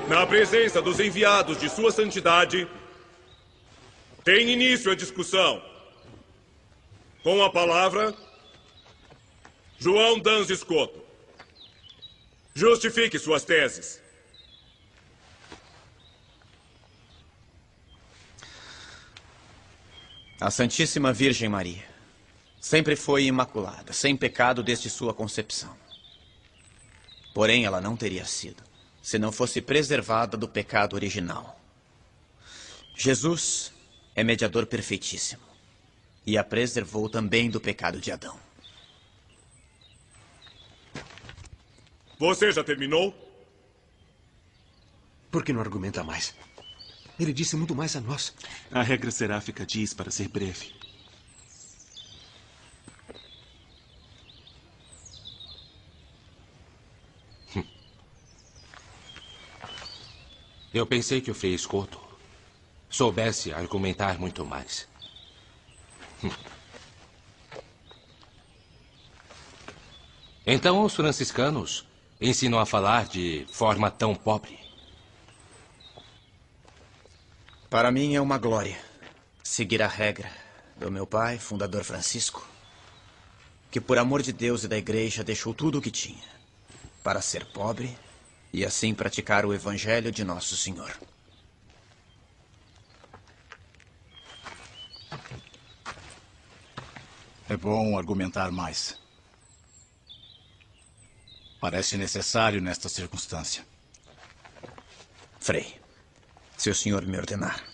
Na presença dos enviados de Sua Santidade, tem início a discussão. Com a palavra, João Dans Escoto. Justifique suas teses. A Santíssima Virgem Maria sempre foi imaculada, sem pecado desde sua concepção. Porém, ela não teria sido, se não fosse preservada do pecado original. Jesus é mediador perfeitíssimo e a preservou também do pecado de Adão. Você já terminou? Por que não argumenta mais? Ele disse muito mais a nós. A regra seráfica diz para ser breve. Eu pensei que o Frei Escoto soubesse argumentar muito mais. Então os franciscanos ensinam a falar de forma tão pobre. Para mim é uma glória seguir a regra do meu pai, fundador Francisco, que por amor de Deus e da Igreja deixou tudo o que tinha para ser pobre e assim praticar o Evangelho de Nosso Senhor. É bom argumentar mais. Parece necessário nesta circunstância. Frei, se o senhor me ordenar,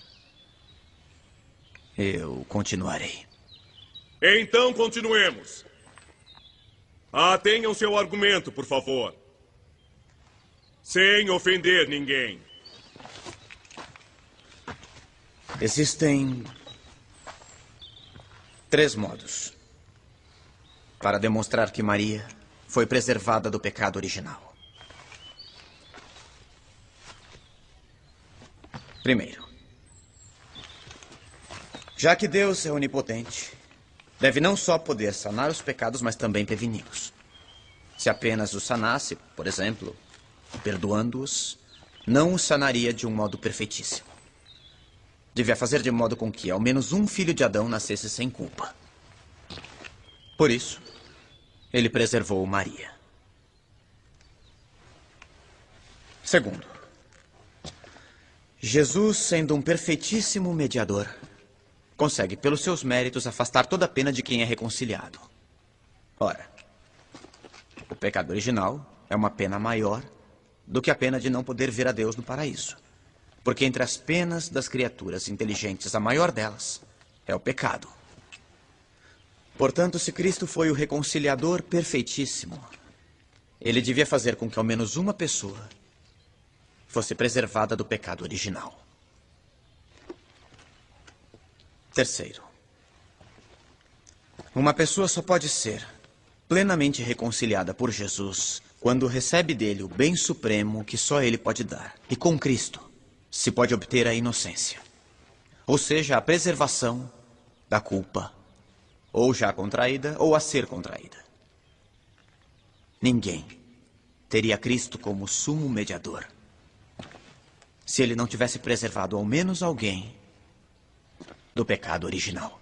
eu continuarei. Então continuemos. Atenham seu argumento, por favor. Sem ofender ninguém. Existem 3 modos para demonstrar que Maria foi preservada do pecado original. Primeiro, já que Deus é onipotente, deve não só poder sanar os pecados, mas também preveni-los. Se apenas os sanasse, por exemplo, perdoando-os, não os sanaria de um modo perfeitíssimo. Devia fazer de modo com que ao menos um filho de Adão nascesse sem culpa. Por isso, ele preservou Maria. Segundo, Jesus, sendo um perfeitíssimo mediador, consegue, pelos seus méritos, afastar toda a pena de quem é reconciliado. Ora, o pecado original é uma pena maior do que a pena de não poder ver a Deus no paraíso. Porque entre as penas das criaturas inteligentes, a maior delas é o pecado. Portanto, se Cristo foi o reconciliador perfeitíssimo, ele devia fazer com que ao menos uma pessoa fosse preservada do pecado original. Terceiro, uma pessoa só pode ser plenamente reconciliada por Jesus quando recebe dele o bem supremo que só ele pode dar. E com Cristo se pode obter a inocência, ou seja, a preservação da culpa, ou já contraída ou a ser contraída. Ninguém teria Cristo como sumo mediador se ele não tivesse preservado ao menos alguém do pecado original.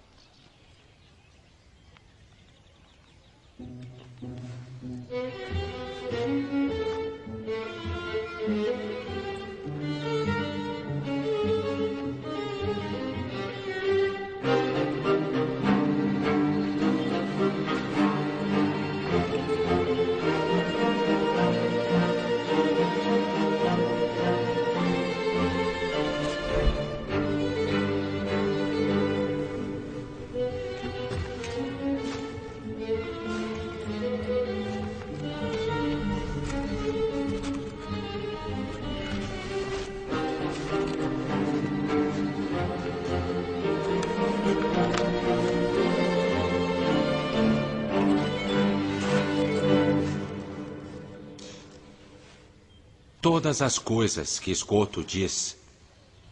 Todas as coisas que Escoto diz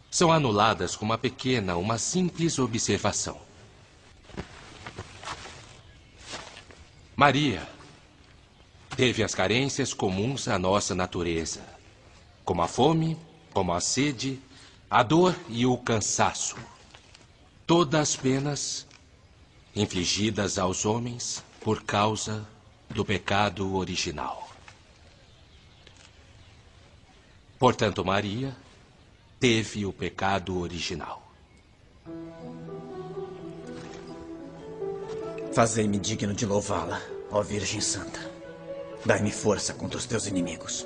são anuladas com uma simples observação. Maria teve as carências comuns à nossa natureza, como a fome como a sede, a dor e o cansaço. Todas penas infligidas aos homens por causa do pecado original. Portanto, Maria teve o pecado original. Fazei-me digno de louvá-la, ó Virgem Santa. Dai-me força contra os teus inimigos.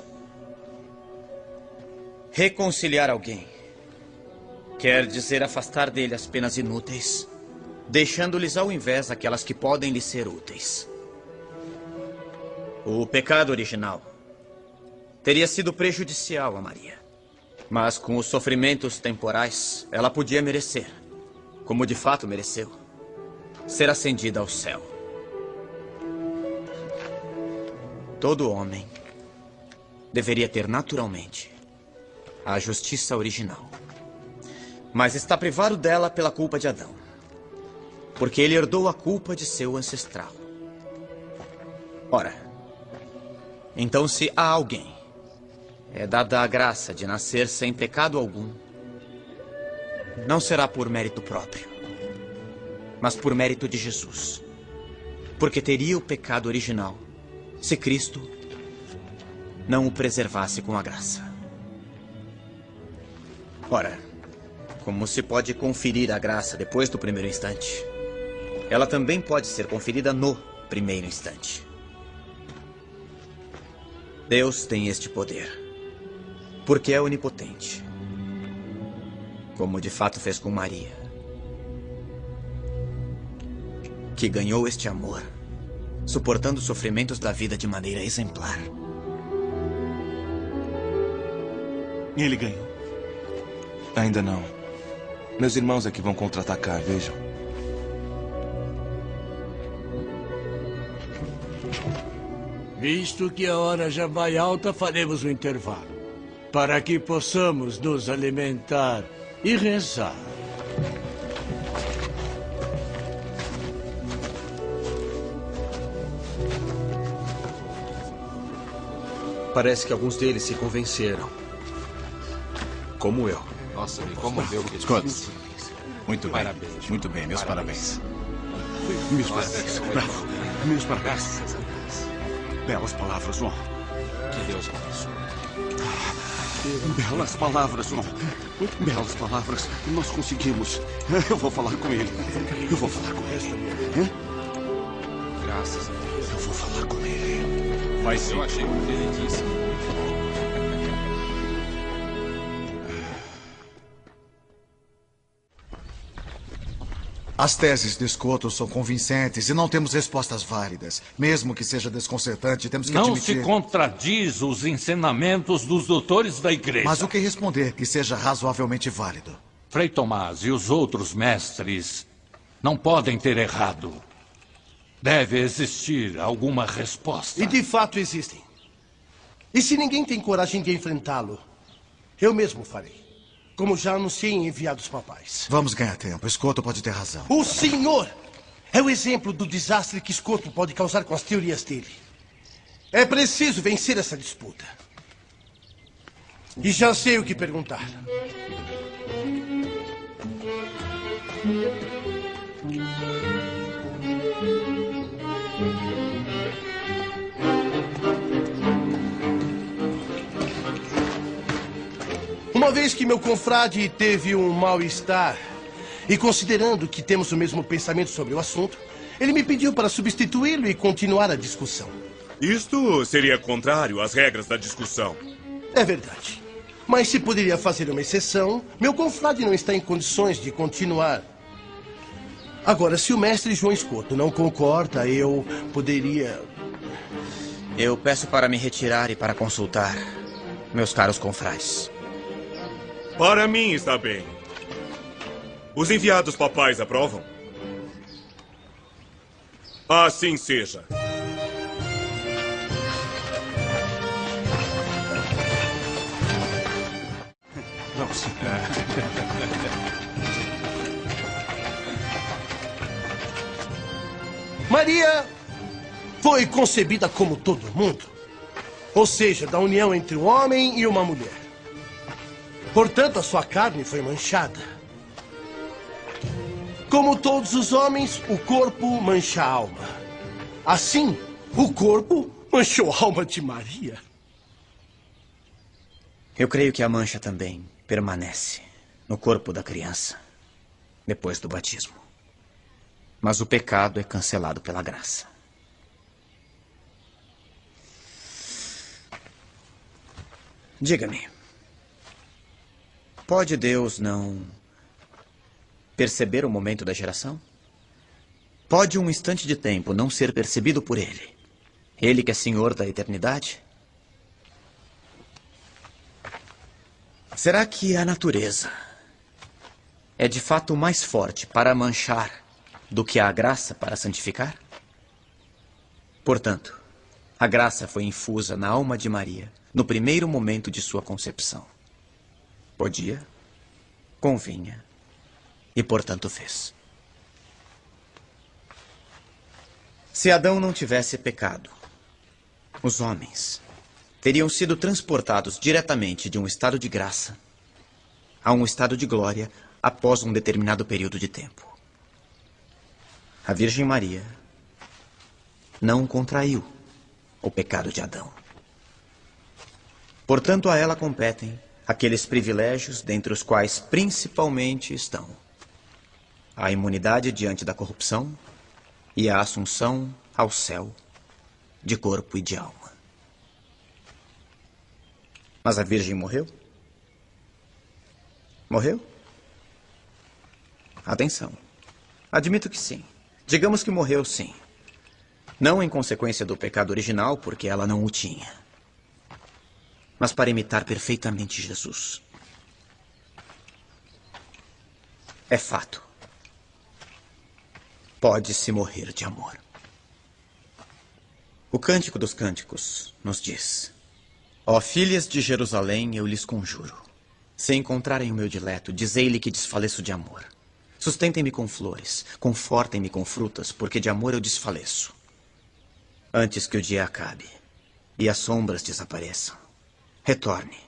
Reconciliar alguém quer dizer afastar dele as penas inúteis, deixando-lhes ao invés aquelas que podem lhe ser úteis. O pecado original teria sido prejudicial a Maria, mas com os sofrimentos temporais, ela podia merecer, como de fato mereceu, ser ascendida ao céu. Todo homem deveria ter naturalmente a justiça original, mas está privado dela pela culpa de Adão, porque ele herdou a culpa de seu ancestral. Ora, então se a alguém é dada a graça de nascer sem pecado algum, não será por mérito próprio, mas por mérito de Jesus, porque teria o pecado original se Cristo não o preservasse com a graça. Ora, como se pode conferir a graça depois do primeiro instante, ela também pode ser conferida no primeiro instante. Deus tem este poder, porque é onipotente, como de fato fez com Maria, que ganhou este amor, suportando os sofrimentos da vida de maneira exemplar. Ele ganhou. Ainda não. Meus irmãos é que vão contra-atacar, vejam. Visto que a hora já vai alta, faremos um intervalo, para que possamos nos alimentar e rezar. Parece que alguns deles se convenceram. Como eu. Nossa, me comoveu. Scott, muito bem. Parabéns. Muito bem, meus parabéns. Meus parabéns. Bravo. Meus parabéns. Graças a Deus. Belas palavras, João. Que Deus abençoe. Belas palavras, João. Belas palavras. Nós conseguimos. Eu vou falar com ele. Eu vou falar com ele. Graças a Deus. Eu vou falar com ele. Vai sim. Eu achei que ele disse. As teses de Scotto são convincentes e não temos respostas válidas. Mesmo que seja desconcertante, temos que admitir... Não se contradiz os ensinamentos dos doutores da igreja. Mas o que responder que seja razoavelmente válido? Frei Tomás e os outros mestres não podem ter errado. Deve existir alguma resposta. E de fato existem. E se ninguém tem coragem de enfrentá-lo, eu mesmo farei. Como já anunciei em enviados papais. Vamos ganhar tempo. Scotto pode ter razão. O senhor é o exemplo do desastre que Scotto pode causar com as teorias dele. É preciso vencer essa disputa. E já sei o que perguntar. Uma vez que meu confrade teve um mal-estar, e considerando que temos o mesmo pensamento sobre o assunto, ele me pediu para substituí-lo e continuar a discussão. Isto seria contrário às regras da discussão. É verdade. Mas se poderia fazer uma exceção, meu confrade não está em condições de continuar. Agora, se o mestre João Scotto não concorda, eu poderia... Eu peço para me retirar e para consultar meus caros confrades. Para mim está bem. Os enviados papais aprovam? Assim seja. Vamos. Maria foi concebida como todo mundo. Ou seja, da união entre um homem e uma mulher. Portanto, a sua carne foi manchada. Como todos os homens, o corpo mancha a alma. Assim, o corpo manchou a alma de Maria. Eu creio que a mancha também permanece no corpo da criança depois do batismo. Mas o pecado é cancelado pela graça. Diga-me, pode Deus não perceber o momento da geração? Pode um instante de tempo não ser percebido por Ele? Ele que é Senhor da eternidade? Será que a natureza é de fato mais forte para manchar do que a graça para santificar? Portanto, a graça foi infusa na alma de Maria no primeiro momento de sua concepção. Podia, convinha e, portanto, fez. Se Adão não tivesse pecado, os homens teriam sido transportados diretamente de um estado de graça a um estado de glória após um determinado período de tempo. A Virgem Maria não contraiu o pecado de Adão. Portanto, a ela competem aqueles privilégios, dentre os quais principalmente estão a imunidade diante da corrupção e a assunção ao céu de corpo e de alma. Mas a Virgem morreu? Morreu? Atenção. Admito que sim. Digamos que morreu, sim. Não em consequência do pecado original, porque ela não o tinha, mas para imitar perfeitamente Jesus. É fato. Pode-se morrer de amor. O Cântico dos Cânticos nos diz: ó filhas de Jerusalém, eu lhes conjuro, se encontrarem o meu dileto, dizei-lhe que desfaleço de amor. Sustentem-me com flores, confortem-me com frutas, porque de amor eu desfaleço. Antes que o dia acabe e as sombras desapareçam, retorne,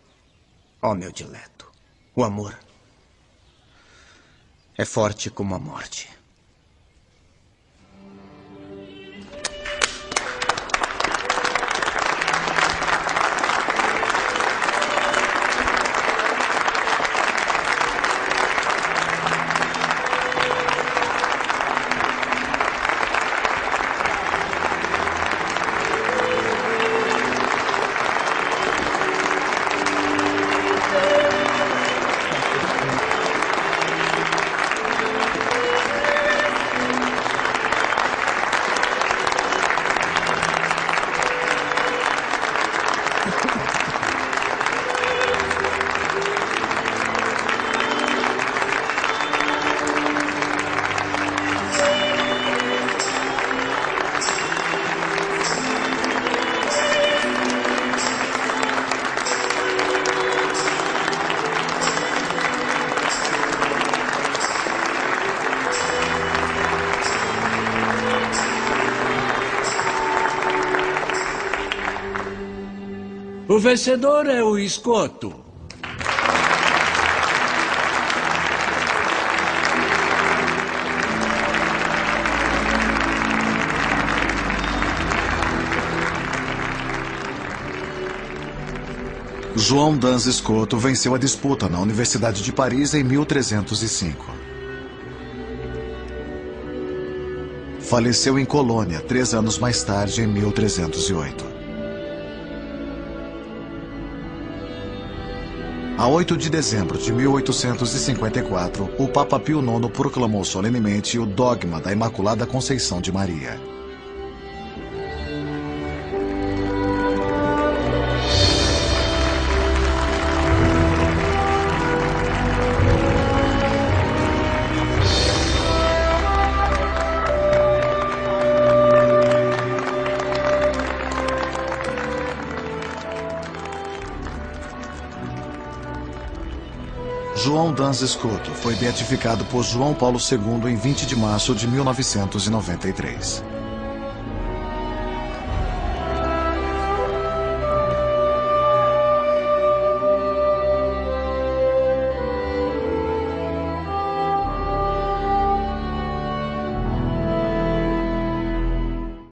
ó meu dileto. O amor é forte como a morte. O vencedor é o esgoto. João Dans Escoto venceu a disputa na Universidade de Paris em 1305. Faleceu em Colônia 3 anos mais tarde, em 1308. A 8 de dezembro de 1854, o Papa Pio IX proclamou solenemente o dogma da Imaculada Conceição de Maria. João Dans Escoto foi beatificado por João Paulo II em 20 de março de 1993.